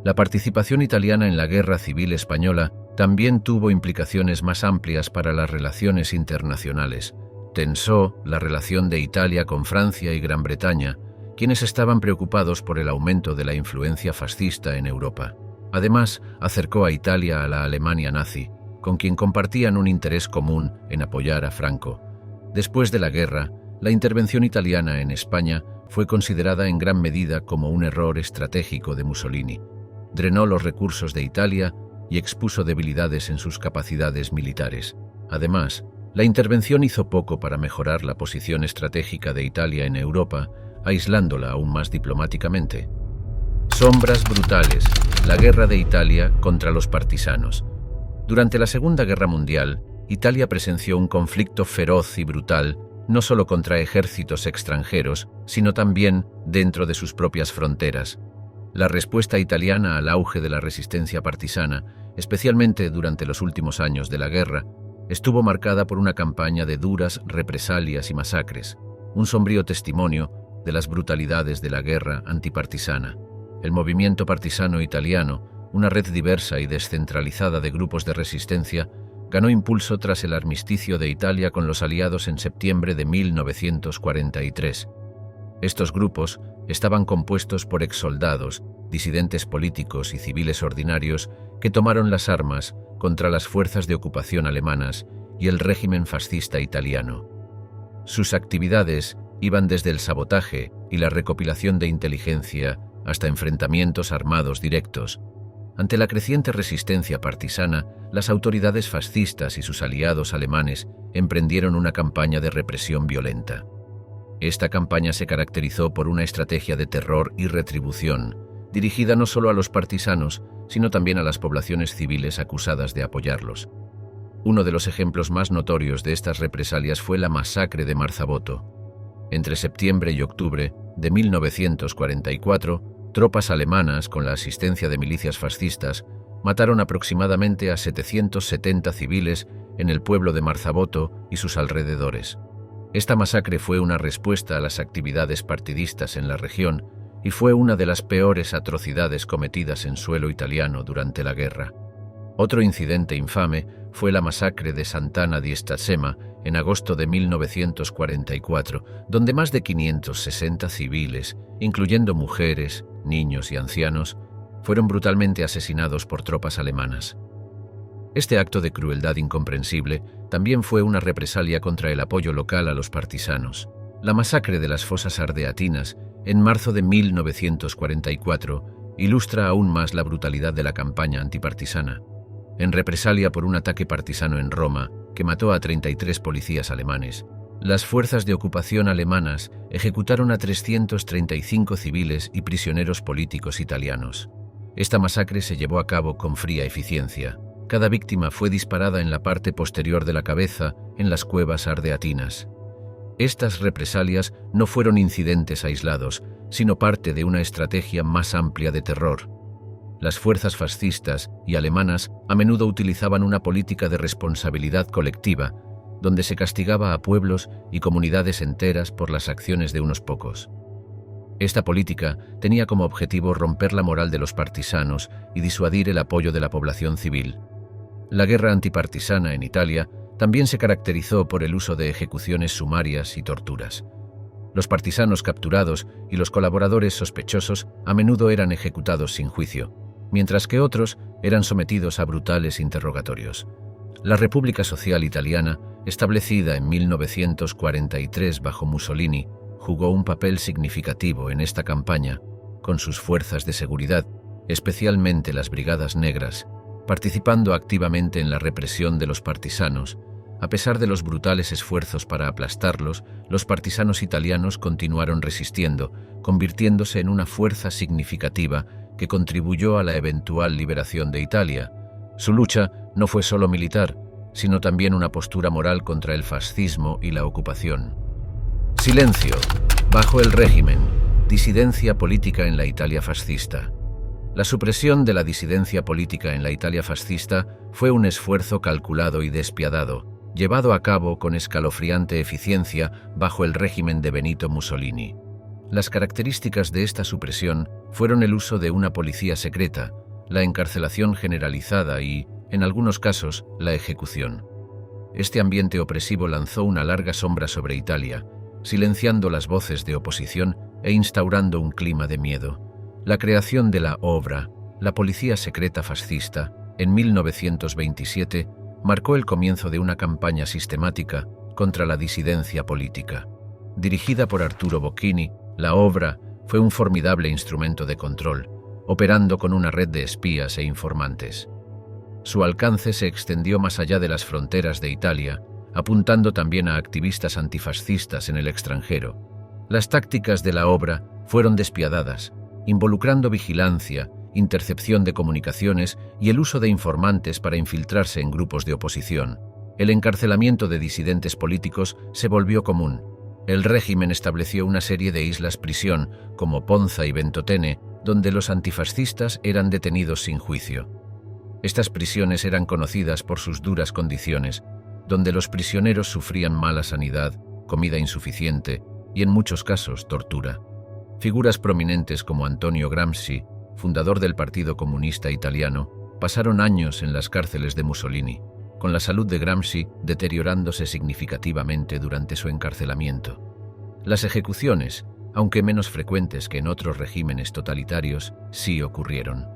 La participación italiana en la Guerra Civil Española también tuvo implicaciones más amplias para las relaciones internacionales. Tensó la relación de Italia con Francia y Gran Bretaña, quienes estaban preocupados por el aumento de la influencia fascista en Europa. Además, acercó a Italia a la Alemania nazi, con quien compartían un interés común en apoyar a Franco. Después de la guerra, la intervención italiana en España fue considerada en gran medida como un error estratégico de Mussolini. Drenó los recursos de Italia y expuso debilidades en sus capacidades militares. Además, la intervención hizo poco para mejorar la posición estratégica de Italia en Europa, aislándola aún más diplomáticamente. Sombras brutales. La guerra de Italia contra los partisanos. Durante la Segunda Guerra Mundial, Italia presenció un conflicto feroz y brutal, no solo contra ejércitos extranjeros, sino también dentro de sus propias fronteras. La respuesta italiana al auge de la resistencia partisana, especialmente durante los últimos años de la guerra, estuvo marcada por una campaña de duras represalias y masacres, un sombrío testimonio de las brutalidades de la guerra antipartisana. El movimiento partisano italiano, una red diversa y descentralizada de grupos de resistencia, ganó impulso tras el armisticio de Italia con los aliados en septiembre de 1943. Estos grupos estaban compuestos por exsoldados, disidentes políticos y civiles ordinarios que tomaron las armas contra las fuerzas de ocupación alemanas y el régimen fascista italiano. Sus actividades iban desde el sabotaje y la recopilación de inteligencia hasta enfrentamientos armados directos. Ante la creciente resistencia partisana, las autoridades fascistas y sus aliados alemanes emprendieron una campaña de represión violenta. Esta campaña se caracterizó por una estrategia de terror y retribución, dirigida no solo a los partisanos, sino también a las poblaciones civiles acusadas de apoyarlos. Uno de los ejemplos más notorios de estas represalias fue la masacre de Marzabotto. Entre septiembre y octubre de 1944, tropas alemanas, con la asistencia de milicias fascistas, mataron aproximadamente a 770 civiles en el pueblo de Marzabotto y sus alrededores. Esta masacre fue una respuesta a las actividades partidistas en la región y fue una de las peores atrocidades cometidas en suelo italiano durante la guerra. Otro incidente infame fue la masacre de Sant'Anna di Stazzema en agosto de 1944, donde más de 560 civiles, incluyendo mujeres, niños y ancianos, fueron brutalmente asesinados por tropas alemanas. Este acto de crueldad incomprensible también fue una represalia contra el apoyo local a los partisanos. La masacre de las fosas ardeatinas, en marzo de 1944, ilustra aún más la brutalidad de la campaña antipartisana. En represalia por un ataque partisano en Roma, que mató a 33 policías alemanes, las fuerzas de ocupación alemanas ejecutaron a 335 civiles y prisioneros políticos italianos. Esta masacre se llevó a cabo con fría eficiencia. Cada víctima fue disparada en la parte posterior de la cabeza en las cuevas ardeatinas. Estas represalias no fueron incidentes aislados, sino parte de una estrategia más amplia de terror. Las fuerzas fascistas y alemanas a menudo utilizaban una política de responsabilidad colectiva, donde se castigaba a pueblos y comunidades enteras por las acciones de unos pocos. Esta política tenía como objetivo romper la moral de los partisanos y disuadir el apoyo de la población civil. La guerra antipartisana en Italia también se caracterizó por el uso de ejecuciones sumarias y torturas. Los partisanos capturados y los colaboradores sospechosos a menudo eran ejecutados sin juicio, mientras que otros eran sometidos a brutales interrogatorios. La República Social Italiana, establecida en 1943 bajo Mussolini, jugó un papel significativo en esta campaña, con sus fuerzas de seguridad, especialmente las Brigadas Negras, participando activamente en la represión de los partisanos. A pesar de los brutales esfuerzos para aplastarlos, los partisanos italianos continuaron resistiendo, convirtiéndose en una fuerza significativa que contribuyó a la eventual liberación de Italia. Su lucha no fue solo militar, sino también una postura moral contra el fascismo y la ocupación. Silencio. Bajo el régimen. Disidencia política en la Italia fascista. La supresión de la disidencia política en la Italia fascista fue un esfuerzo calculado y despiadado, llevado a cabo con escalofriante eficiencia bajo el régimen de Benito Mussolini. Las características de esta supresión fueron el uso de una policía secreta, la encarcelación generalizada y, en algunos casos, la ejecución. Este ambiente opresivo lanzó una larga sombra sobre Italia, silenciando las voces de oposición e instaurando un clima de miedo. La creación de la Obra, la policía secreta fascista, en 1927, marcó el comienzo de una campaña sistemática contra la disidencia política. Dirigida por Arturo Bocchini, la Obra fue un formidable instrumento de control, operando con una red de espías e informantes. Su alcance se extendió más allá de las fronteras de Italia, apuntando también a activistas antifascistas en el extranjero. Las tácticas de la Obra fueron despiadadas, involucrando vigilancia, intercepción de comunicaciones y el uso de informantes para infiltrarse en grupos de oposición. El encarcelamiento de disidentes políticos se volvió común. El régimen estableció una serie de islas prisión, como Ponza y Ventotene, donde los antifascistas eran detenidos sin juicio. Estas prisiones eran conocidas por sus duras condiciones, donde los prisioneros sufrían mala sanidad, comida insuficiente y, en muchos casos, tortura. Figuras prominentes como Antonio Gramsci, fundador del Partido Comunista Italiano, pasaron años en las cárceles de Mussolini, con la salud de Gramsci deteriorándose significativamente durante su encarcelamiento. Las ejecuciones, aunque menos frecuentes que en otros regímenes totalitarios, sí ocurrieron.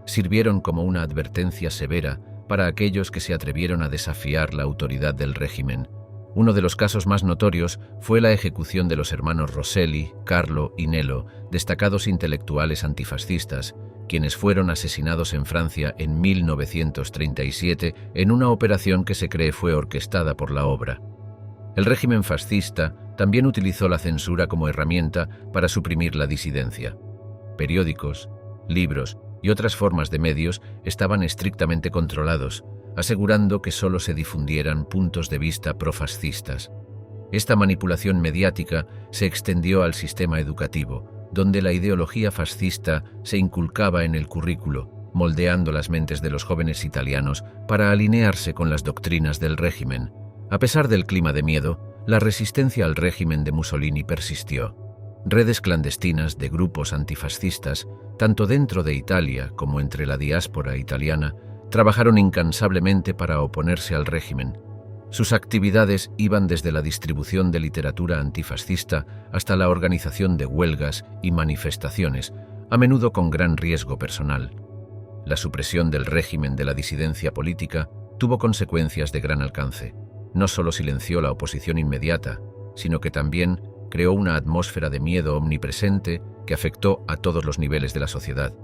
Sirvieron como una advertencia severa para aquellos que se atrevieron a desafiar la autoridad del régimen. Uno de los casos más notorios fue la ejecución de los hermanos Rosselli, Carlo y Nello, destacados intelectuales antifascistas, quienes fueron asesinados en Francia en 1937 en una operación que se cree fue orquestada por la obra. El régimen fascista también utilizó la censura como herramienta para suprimir la disidencia. Periódicos, libros y otras formas de medios estaban estrictamente controlados, asegurando que solo se difundieran puntos de vista profascistas. Esta manipulación mediática se extendió al sistema educativo, donde la ideología fascista se inculcaba en el currículo, moldeando las mentes de los jóvenes italianos para alinearse con las doctrinas del régimen. A pesar del clima de miedo, la resistencia al régimen de Mussolini persistió. Redes clandestinas de grupos antifascistas, tanto dentro de Italia como entre la diáspora italiana, trabajaron incansablemente para oponerse al régimen. Sus actividades iban desde la distribución de literatura antifascista hasta la organización de huelgas y manifestaciones, a menudo con gran riesgo personal. La supresión del régimen de la disidencia política tuvo consecuencias de gran alcance. No solo silenció la oposición inmediata, sino que también creó una atmósfera de miedo omnipresente que afectó a todos los niveles de la sociedad.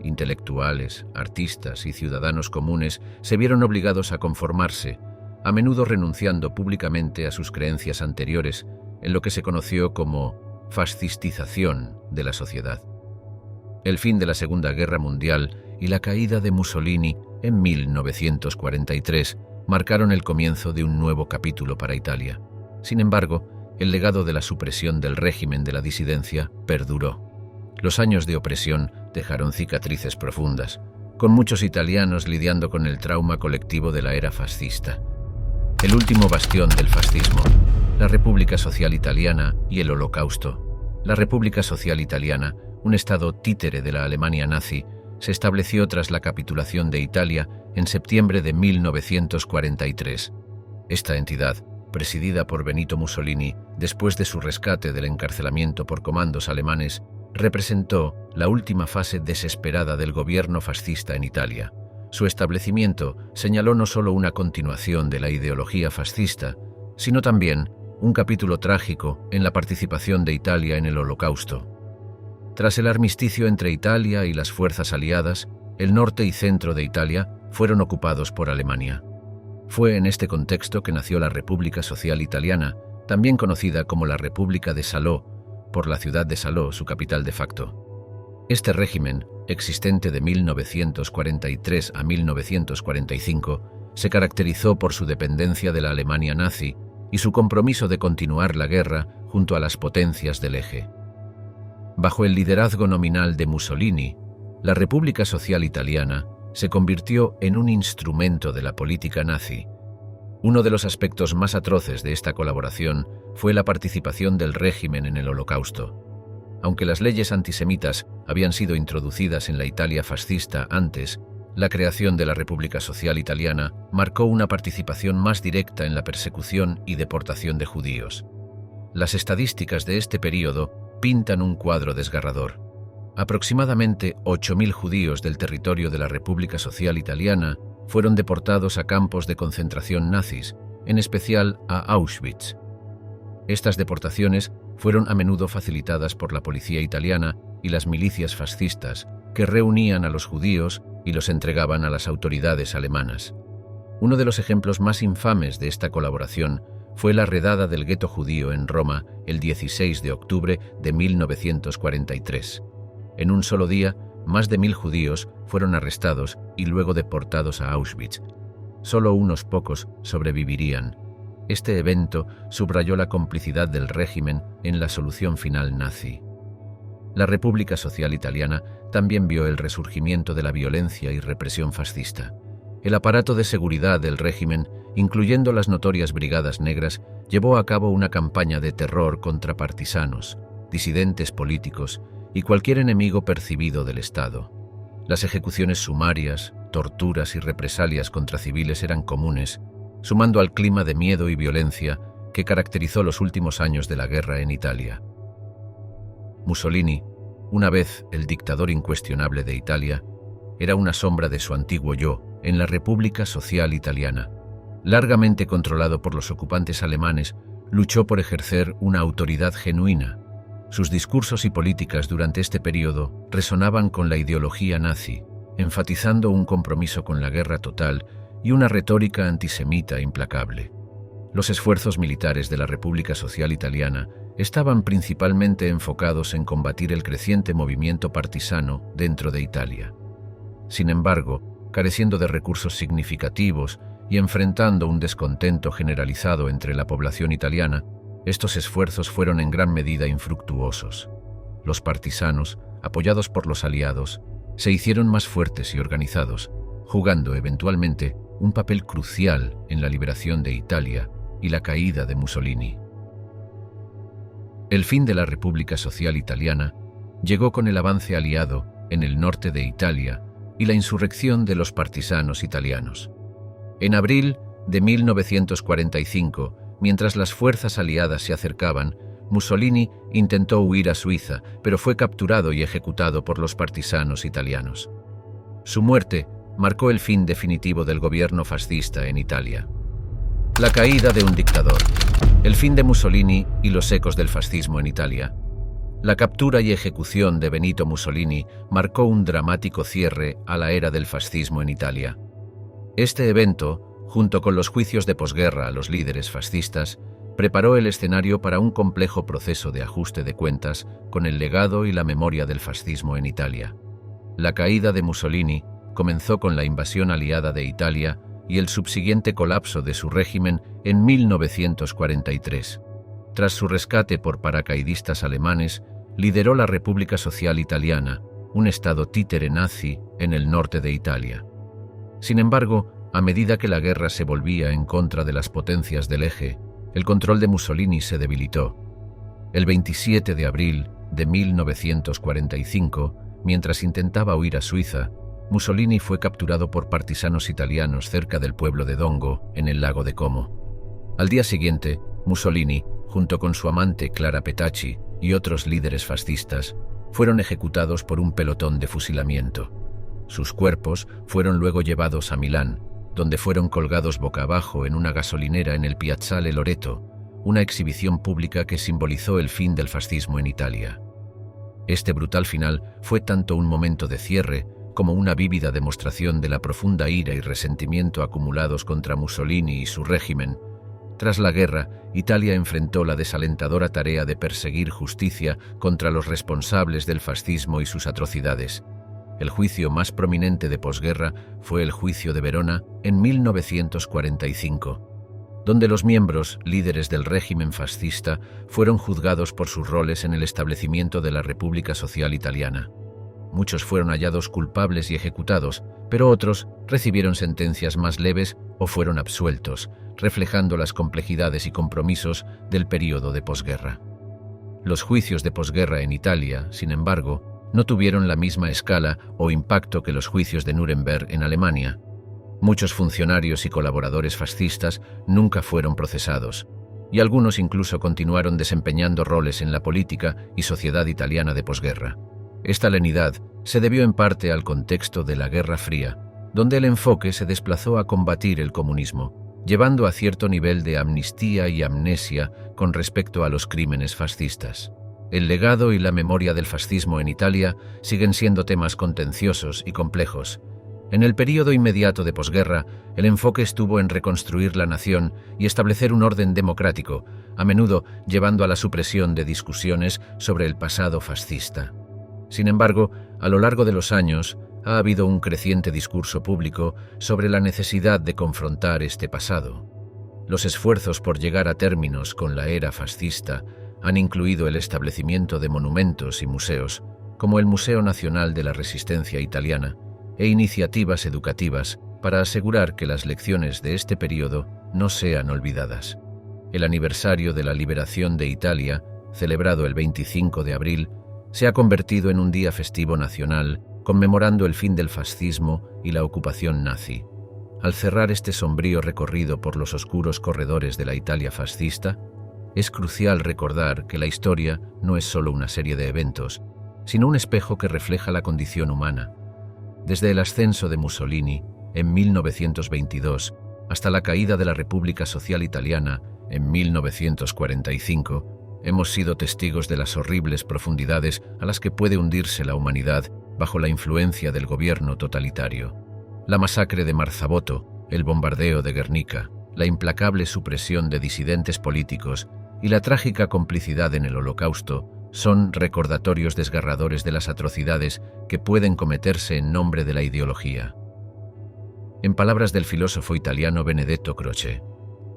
Intelectuales, artistas y ciudadanos comunes se vieron obligados a conformarse, a menudo renunciando públicamente a sus creencias anteriores, en lo que se conoció como fascistización de la sociedad. El fin de la Segunda Guerra Mundial y la caída de Mussolini en 1943 marcaron el comienzo de un nuevo capítulo para Italia. Sin embargo, el legado de la supresión del régimen de la disidencia perduró. Los años de opresión dejaron cicatrices profundas, con muchos italianos lidiando con el trauma colectivo de la era fascista. El último bastión del fascismo, la República Social Italiana y el Holocausto. La República Social Italiana, un estado títere de la Alemania nazi, se estableció tras la capitulación de Italia en septiembre de 1943. Esta entidad, presidida por Benito Mussolini después de su rescate del encarcelamiento por comandos alemanes, representó la última fase desesperada del gobierno fascista en Italia. Su establecimiento señaló no solo una continuación de la ideología fascista, sino también un capítulo trágico en la participación de Italia en el Holocausto. Tras el armisticio entre Italia y las fuerzas aliadas, el norte y centro de Italia fueron ocupados por Alemania. Fue en este contexto que nació la República Social Italiana, también conocida como la República de Salò, por la ciudad de Salò, su capital de facto. Este régimen, existente de 1943 a 1945, se caracterizó por su dependencia de la Alemania nazi y su compromiso de continuar la guerra junto a las potencias del eje. Bajo el liderazgo nominal de Mussolini, la República Social Italiana se convirtió en un instrumento de la política nazi. Uno de los aspectos más atroces de esta colaboración fue la participación del régimen en el Holocausto. Aunque las leyes antisemitas habían sido introducidas en la Italia fascista antes, la creación de la República Social Italiana marcó una participación más directa en la persecución y deportación de judíos. Las estadísticas de este período pintan un cuadro desgarrador. Aproximadamente 8.000 judíos del territorio de la República Social Italiana fueron deportados a campos de concentración nazis, en especial a Auschwitz. Estas deportaciones fueron a menudo facilitadas por la policía italiana y las milicias fascistas, que reunían a los judíos y los entregaban a las autoridades alemanas. Uno de los ejemplos más infames de esta colaboración fue la redada del gueto judío en Roma el 16 de octubre de 1943. En un solo día, más de 1.000 judíos fueron arrestados y luego deportados a Auschwitz. Solo unos pocos sobrevivirían. Este evento subrayó la complicidad del régimen en la solución final nazi. La República Social Italiana también vio el resurgimiento de la violencia y represión fascista. El aparato de seguridad del régimen, incluyendo las notorias Brigadas Negras, llevó a cabo una campaña de terror contra partisanos, disidentes políticos y cualquier enemigo percibido del Estado. Las ejecuciones sumarias, torturas y represalias contra civiles eran comunes, sumando al clima de miedo y violencia que caracterizó los últimos años de la guerra en Italia. Mussolini, una vez el dictador incuestionable de Italia, era una sombra de su antiguo yo en la República Social Italiana. Largamente controlado por los ocupantes alemanes, luchó por ejercer una autoridad genuina. Sus discursos y políticas durante este periodo resonaban con la ideología nazi, enfatizando un compromiso con la guerra total y una retórica antisemita implacable. Los esfuerzos militares de la República Social Italiana estaban principalmente enfocados en combatir el creciente movimiento partisano dentro de Italia. Sin embargo, careciendo de recursos significativos y enfrentando un descontento generalizado entre la población italiana, estos esfuerzos fueron en gran medida infructuosos. Los partisanos, apoyados por los aliados, se hicieron más fuertes y organizados, jugando eventualmente un papel crucial en la liberación de Italia y la caída de Mussolini. El fin de la República Social Italiana llegó con el avance aliado en el norte de Italia y la insurrección de los partisanos italianos. En abril de 1945, mientras las fuerzas aliadas se acercaban, Mussolini intentó huir a Suiza, pero fue capturado y ejecutado por los partisanos italianos. Su muerte marcó el fin definitivo del gobierno fascista en Italia. La caída de un dictador, el fin de Mussolini y los ecos del fascismo en Italia. La captura y ejecución de Benito Mussolini marcó un dramático cierre a la era del fascismo en Italia. Este evento, junto con los juicios de posguerra a los líderes fascistas, preparó el escenario para un complejo proceso de ajuste de cuentas con el legado y la memoria del fascismo en Italia. La caída de Mussolini comenzó con la invasión aliada de Italia y el subsiguiente colapso de su régimen en 1943. Tras su rescate por paracaidistas alemanes, lideró la República Social Italiana, un estado títere nazi en el norte de Italia. Sin embargo, a medida que la guerra se volvía en contra de las potencias del eje, el control de Mussolini se debilitó. El 27 de abril de 1945, mientras intentaba huir a Suiza, Mussolini fue capturado por partisanos italianos cerca del pueblo de Dongo, en el lago de Como. Al día siguiente, Mussolini, junto con su amante Clara Petacci y otros líderes fascistas, fueron ejecutados por un pelotón de fusilamiento. Sus cuerpos fueron luego llevados a Milán, donde fueron colgados boca abajo en una gasolinera en el Piazzale Loreto, una exhibición pública que simbolizó el fin del fascismo en Italia. Este brutal final fue tanto un momento de cierre como una vívida demostración de la profunda ira y resentimiento acumulados contra Mussolini y su régimen. Tras la guerra, Italia enfrentó la desalentadora tarea de perseguir justicia contra los responsables del fascismo y sus atrocidades. El juicio más prominente de posguerra fue el juicio de Verona en 1945, donde los miembros líderes del régimen fascista fueron juzgados por sus roles en el establecimiento de la República Social Italiana. Muchos fueron hallados culpables y ejecutados, pero otros recibieron sentencias más leves o fueron absueltos, reflejando las complejidades y compromisos del período de posguerra. Los juicios de posguerra en Italia, sin embargo, no tuvieron la misma escala o impacto que los juicios de Nuremberg en Alemania. Muchos funcionarios y colaboradores fascistas nunca fueron procesados, y algunos incluso continuaron desempeñando roles en la política y sociedad italiana de posguerra. Esta lenidad se debió en parte al contexto de la Guerra Fría, donde el enfoque se desplazó a combatir el comunismo, llevando a cierto nivel de amnistía y amnesia con respecto a los crímenes fascistas. El legado y la memoria del fascismo en Italia siguen siendo temas contenciosos y complejos. En el período inmediato de posguerra, el enfoque estuvo en reconstruir la nación y establecer un orden democrático, a menudo llevando a la supresión de discusiones sobre el pasado fascista. Sin embargo, a lo largo de los años, ha habido un creciente discurso público sobre la necesidad de confrontar este pasado. Los esfuerzos por llegar a términos con la era fascista han incluido el establecimiento de monumentos y museos, como el Museo Nacional de la Resistencia Italiana, e iniciativas educativas para asegurar que las lecciones de este periodo no sean olvidadas. El aniversario de la liberación de Italia, celebrado el 25 de abril, se ha convertido en un día festivo nacional, conmemorando el fin del fascismo y la ocupación nazi. Al cerrar este sombrío recorrido por los oscuros corredores de la Italia fascista, es crucial recordar que la historia no es solo una serie de eventos, sino un espejo que refleja la condición humana. Desde el ascenso de Mussolini, en 1922, hasta la caída de la República Social Italiana, en 1945, hemos sido testigos de las horribles profundidades a las que puede hundirse la humanidad bajo la influencia del gobierno totalitario. La masacre de Marzabotto, el bombardeo de Guernica, la implacable supresión de disidentes políticos y la trágica complicidad en el Holocausto son recordatorios desgarradores de las atrocidades que pueden cometerse en nombre de la ideología. En palabras del filósofo italiano Benedetto Croce,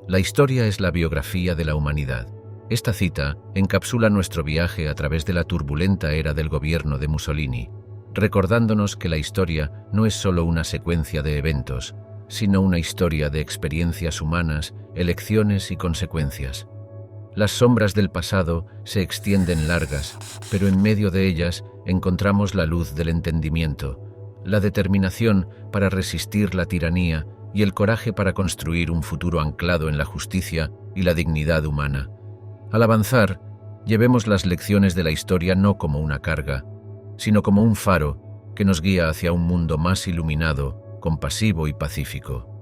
la historia es la biografía de la humanidad. Esta cita encapsula nuestro viaje a través de la turbulenta era del gobierno de Mussolini, recordándonos que la historia no es solo una secuencia de eventos, sino una historia de experiencias humanas, elecciones y consecuencias. Las sombras del pasado se extienden largas, pero en medio de ellas encontramos la luz del entendimiento, la determinación para resistir la tiranía y el coraje para construir un futuro anclado en la justicia y la dignidad humana. Al avanzar, llevemos las lecciones de la historia no como una carga, sino como un faro que nos guía hacia un mundo más iluminado, compasivo y pacífico.